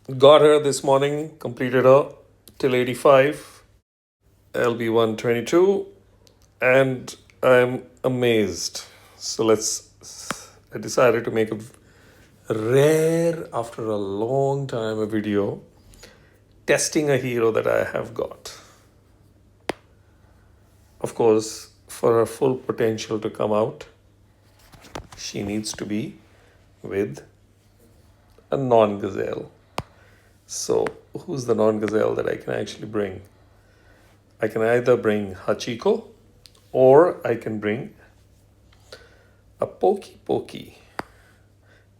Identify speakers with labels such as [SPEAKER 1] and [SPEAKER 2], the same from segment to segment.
[SPEAKER 1] Got her this morning, completed her till 85, LB 122, and I'm amazed. So I decided to make a rare, after a long time, a video testing a hero that I have got. Of course, for her full potential to come out, she needs to be with a non gazelle. So, who's the non gazelle that I can actually bring? I can either bring Hachiko or I can bring a Pokey Pokey.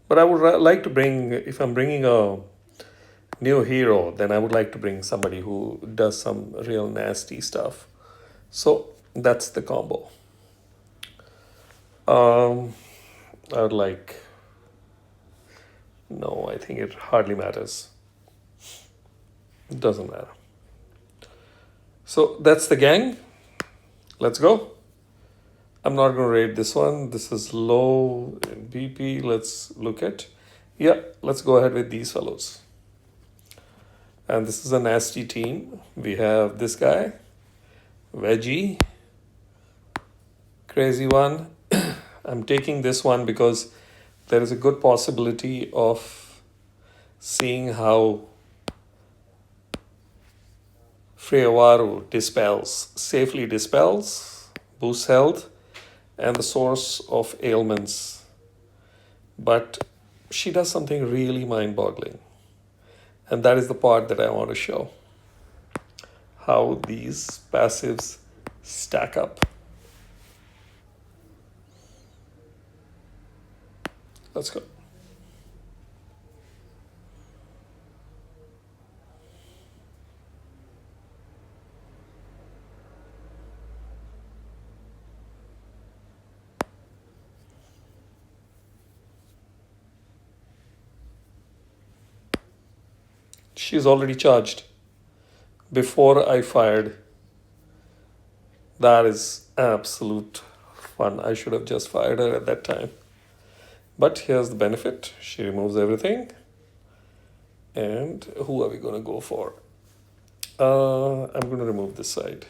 [SPEAKER 1] But I would like to bring, if I'm bringing a new hero, then I would like to bring somebody who does some real nasty stuff. So that's the combo. Um, I would like, no, I think it hardly matters. It doesn't matter. So that's the gang. Let's go. I'm not going to rate this one. This is low in BP. Let's look at. Yeah, let's go ahead with these fellows. And this is a nasty team. We have this guy, Veggie, crazy one. I'm taking this one because there is a good possibility of seeing how Freawaru safely dispels, boosts health, and the source of ailments. But she does something really mind boggling. And that is the part that I want to show. How these passives stack up. Let's go. She's already charged before I fired. That is absolute fun. I should have just fired her at that time. But here's the benefit. She removes everything. And who are we going to go for? I'm going to remove this side.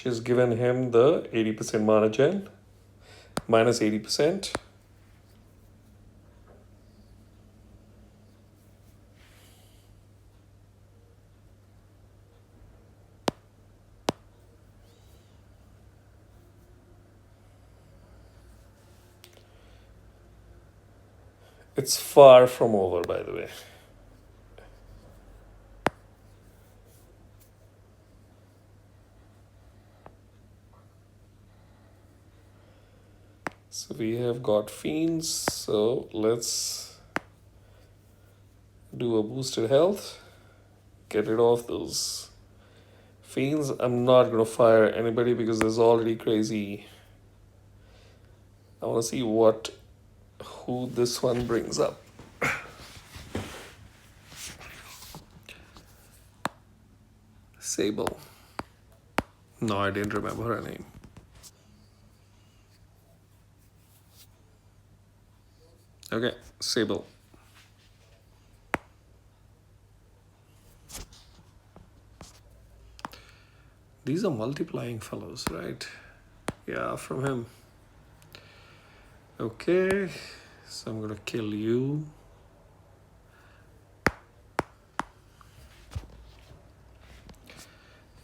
[SPEAKER 1] She's given him the 80% mana gen, minus 80%. It's far from over, by the way. So we have got fiends. So let's do a boosted health. Get rid of those fiends. I'm not going to fire anybody because there's already crazy. I want to see who this one brings up. Sable. No, I didn't remember her name. Okay, Sable. These are multiplying fellows, right? Yeah, from him. Okay, so I'm gonna kill you.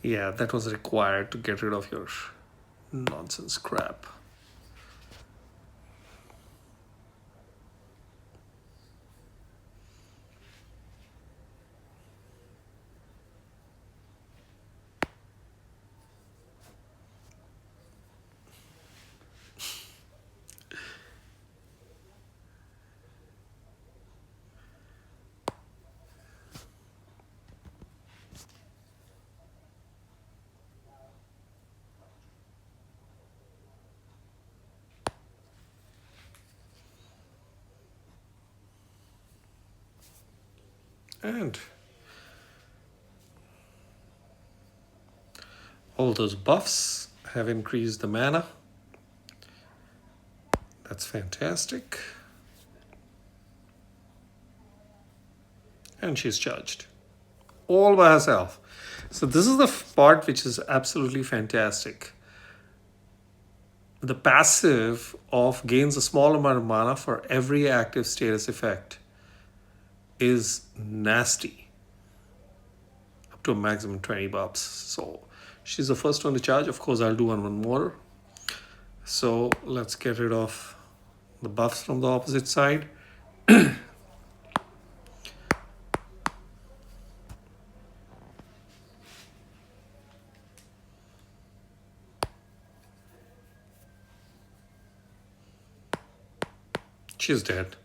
[SPEAKER 1] Yeah, that was required to get rid of your nonsense crap. And all those buffs have increased the mana. That's fantastic. And she's charged all by herself. So this is the part which is absolutely fantastic. The passive of gains a small amount of mana for every active status effect is nasty. Up to a maximum 20 buffs. So she's the first one to charge. Of course, I'll do one more. So let's get rid of the buffs from the opposite side. She's dead.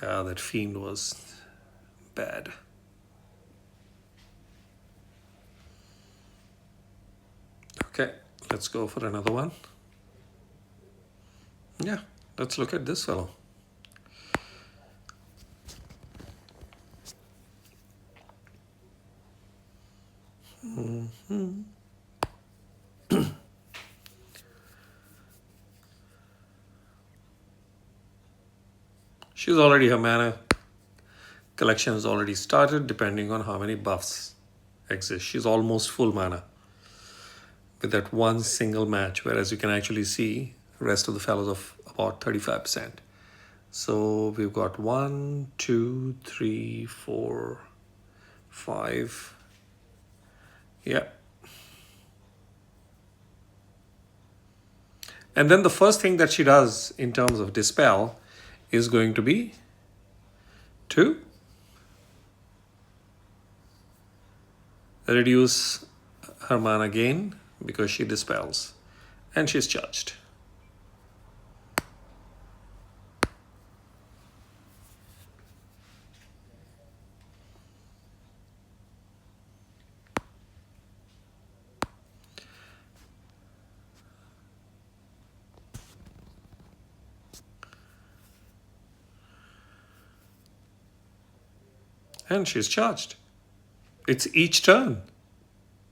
[SPEAKER 1] Yeah, that fiend was bad. Okay, let's go for another one. Yeah, let's look at this fellow. She's already, her mana collection has already started depending on how many buffs exist. She's almost full mana with that one single match, whereas you can actually see the rest of the fellows of about 35%. So we've got 1, 2, 3, 4, 5. Yeah. And then the first thing that she does in terms of dispel is going to be to reduce her mana gain because she dispels, and she's charged. And she's charged. It's each turn.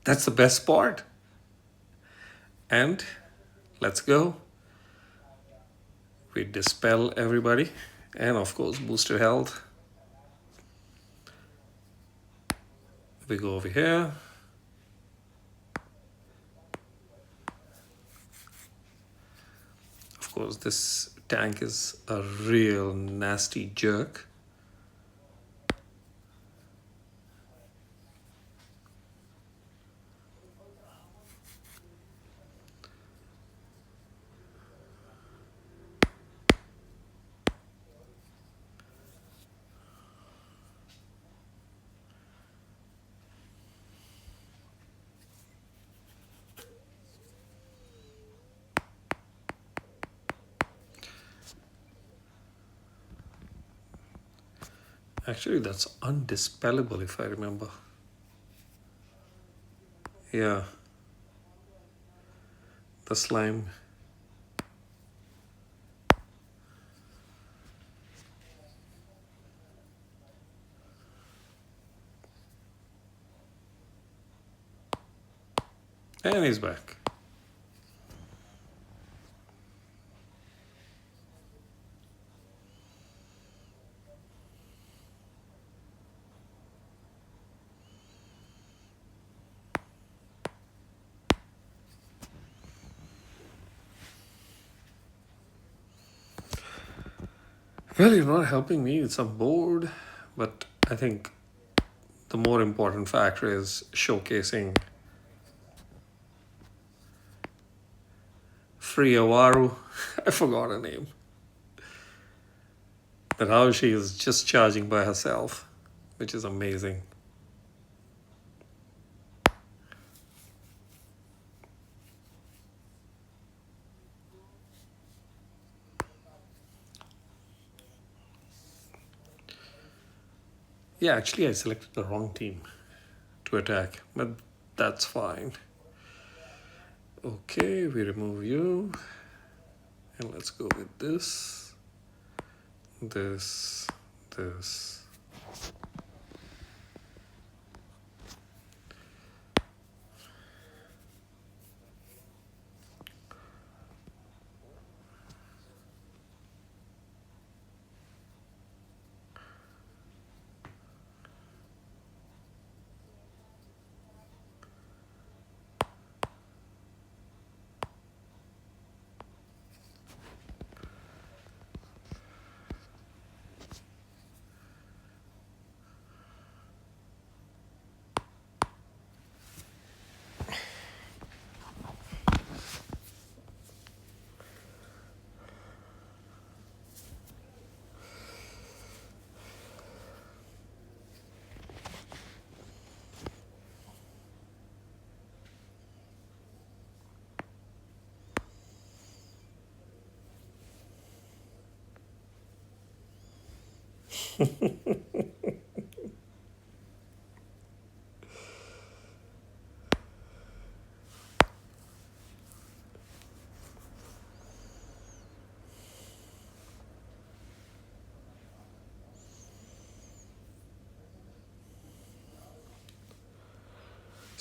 [SPEAKER 1] That's the best part. And let's go. We dispel everybody. And of course, booster health. We go over here. Of course, this tank is a real nasty jerk. Actually, that's undispellable if I remember. Yeah. The slime. And he's back. Well, you're not helping me. It's I'm bored. But I think the more important factor is showcasing Freawaru. I forgot her name. That how she is just charging by herself, which is amazing. Yeah, actually I selected the wrong team to attack, but that's fine. Okay, we remove you. And let's go with this. this.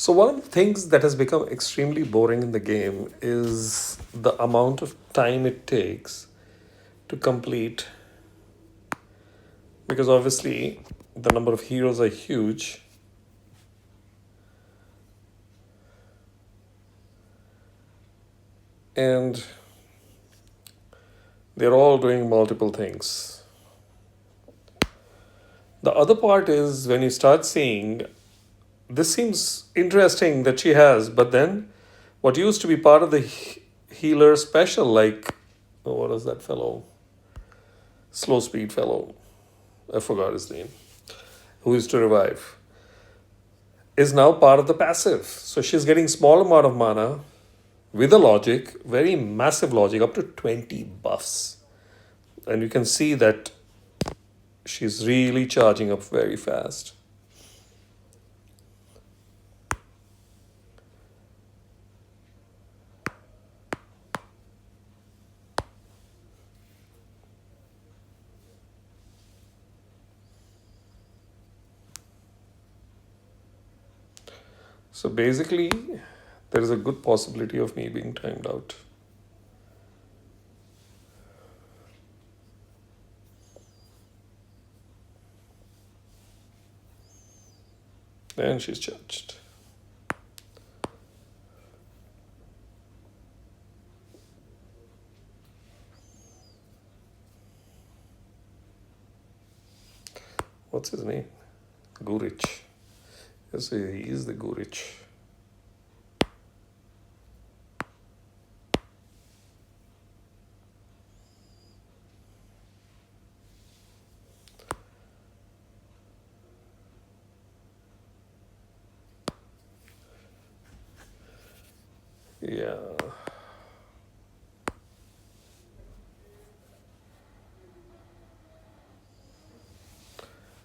[SPEAKER 1] So, one of the things that has become extremely boring in the game is the amount of time it takes to complete, because obviously the number of heroes are huge. And they're all doing multiple things. The other part is when you start seeing this seems interesting that she has, but then what used to be part of the healer special, like, oh, what is that fellow? Slow speed fellow. I forgot his name. Who used to revive, is now part of the passive. So she's getting small amount of mana with a logic, very massive logic, up to 20 buffs. And you can see that she's really charging up very fast. So basically, there is a good possibility of me being timed out. And she's charged. What's his name? Gurich. Yes, he is the Gurich. Yeah.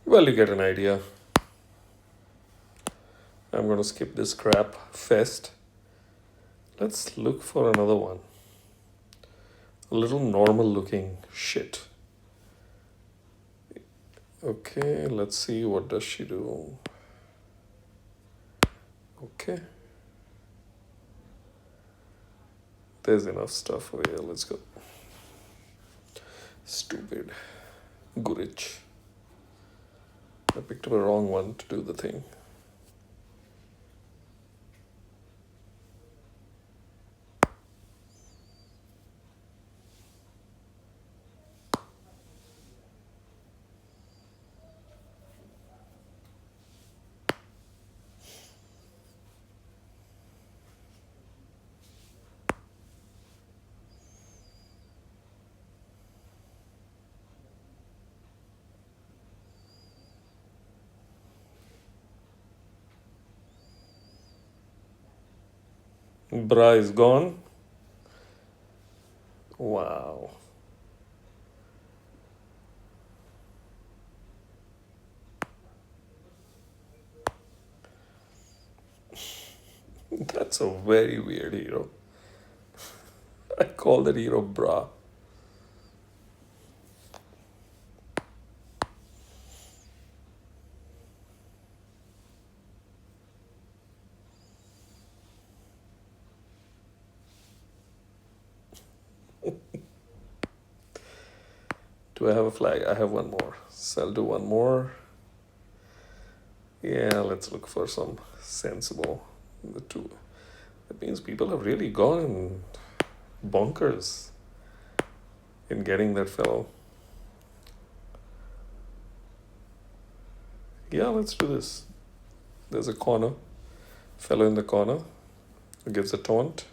[SPEAKER 1] Well, you get an idea. I'm going to skip this crap fest. Let's look for another one. A little normal looking shit. Okay, let's see, what does she do? Okay. There's enough stuff over here. Let's go. Stupid. Gurich. I picked up a wrong one to do the thing. Bra is gone. Wow. That's a very weird hero. I call that hero Bra. Do I have a flag? I have one more. So I'll do one more. Yeah, let's look for some sensible. The two. That means people have really gone bonkers in getting that fellow. Yeah, let's do this. There's a corner. Fellow in the corner who gives a taunt.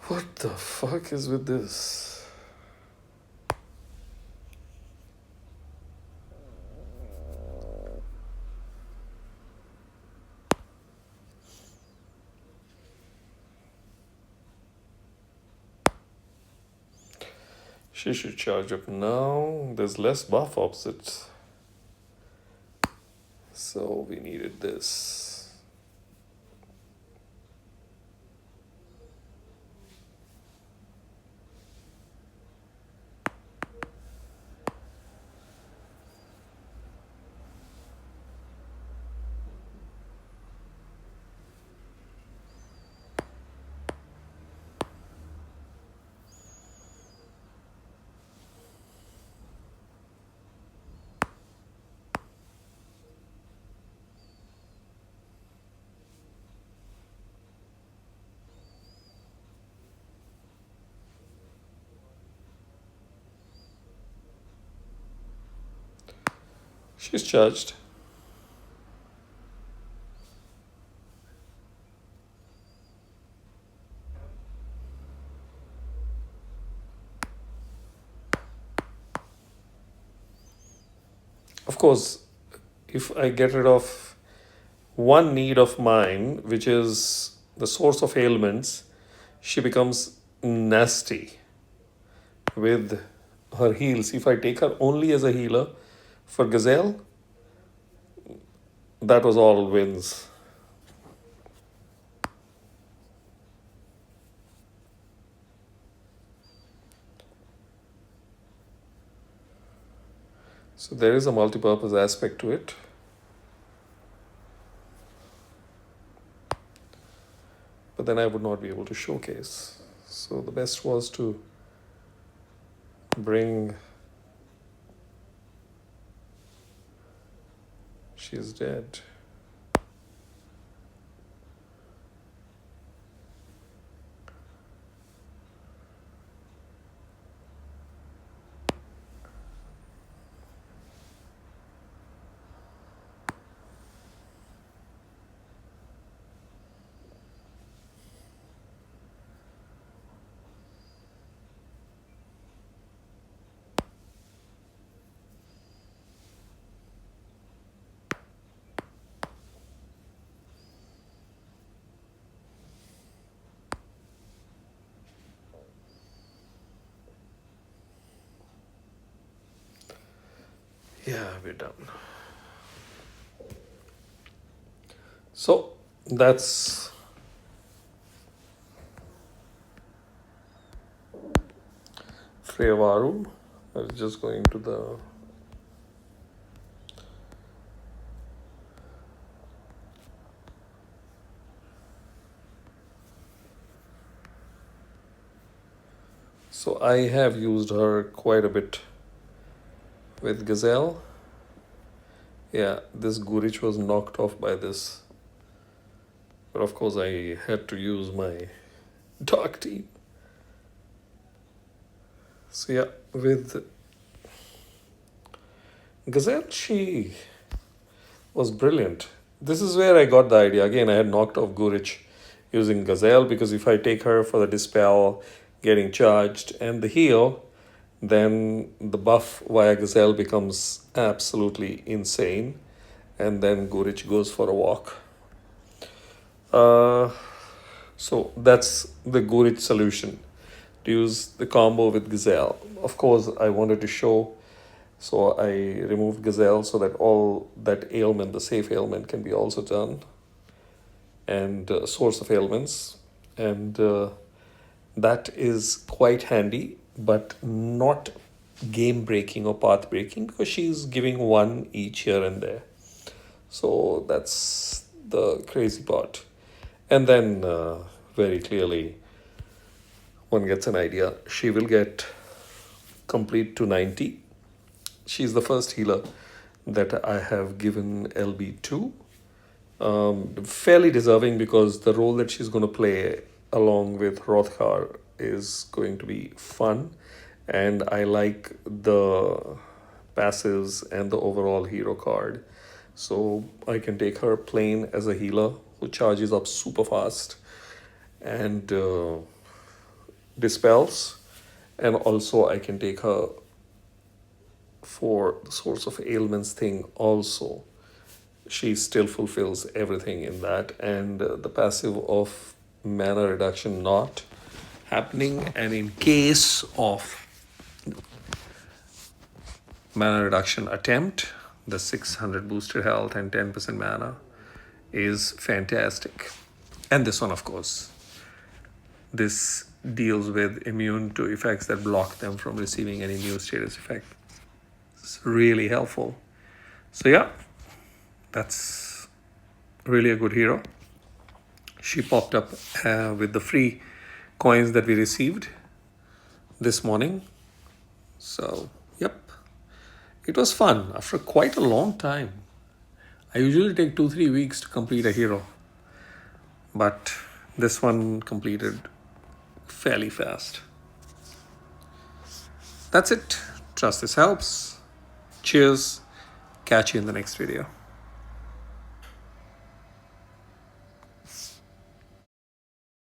[SPEAKER 1] What the fuck is with this? She should charge up now. There's less buff opposite. So we needed this. She's charged. Of course, if I get rid of one need of mine, which is the source of ailments, she becomes nasty with her heals. If I take her only as a healer for Gazelle, that was all wins. So there is a multi-purpose aspect to it. But then I would not be able to showcase. So the best was to bring... She's dead. Yeah, we're done. So that's Freawaru. I was just going to the... So I have used her quite a bit with Gazelle. Yeah, this Gurich was knocked off by this. But of course I had to use my dark team. So yeah, with Gazelle, she was brilliant. This is where I got the idea. Again, I had knocked off Gurich using Gazelle, because if I take her for the Dispel, getting charged, and the heal, then the buff via Gazelle becomes absolutely insane. And then Gurich goes for a walk. So that's the Gurich solution, to use the combo with Gazelle. Of course, I wanted to show, so I removed Gazelle so that all that ailment, the safe ailment, can be also done, and source of ailments. And that is quite handy, but not game breaking or path breaking, because she's giving one each here and there. So that's the crazy part. And then very clearly one gets an idea. She will get complete to 90. She's the first healer that I have given LB to. Fairly deserving because the role that she's going to play along with Hrothgar is going to be fun, and I like the passives and the overall hero card. So I can take her plain as a healer who charges up super fast and dispels, and also I can take her for the source of ailments thing also. She still fulfills everything in that, and the passive of mana reduction not happening, and in case of mana reduction attempt, the 600 boosted health and 10% mana is fantastic. And this one, of course, this deals with immune to effects that block them from receiving any new status effect. It's really helpful. So yeah, that's really a good hero. She popped up with the free coins that we received this morning. So yep, it was fun after quite a long time. I usually take 2-3 weeks to complete a hero, but this one completed fairly fast. That's it. Trust this helps. Cheers. Catch you in the next video.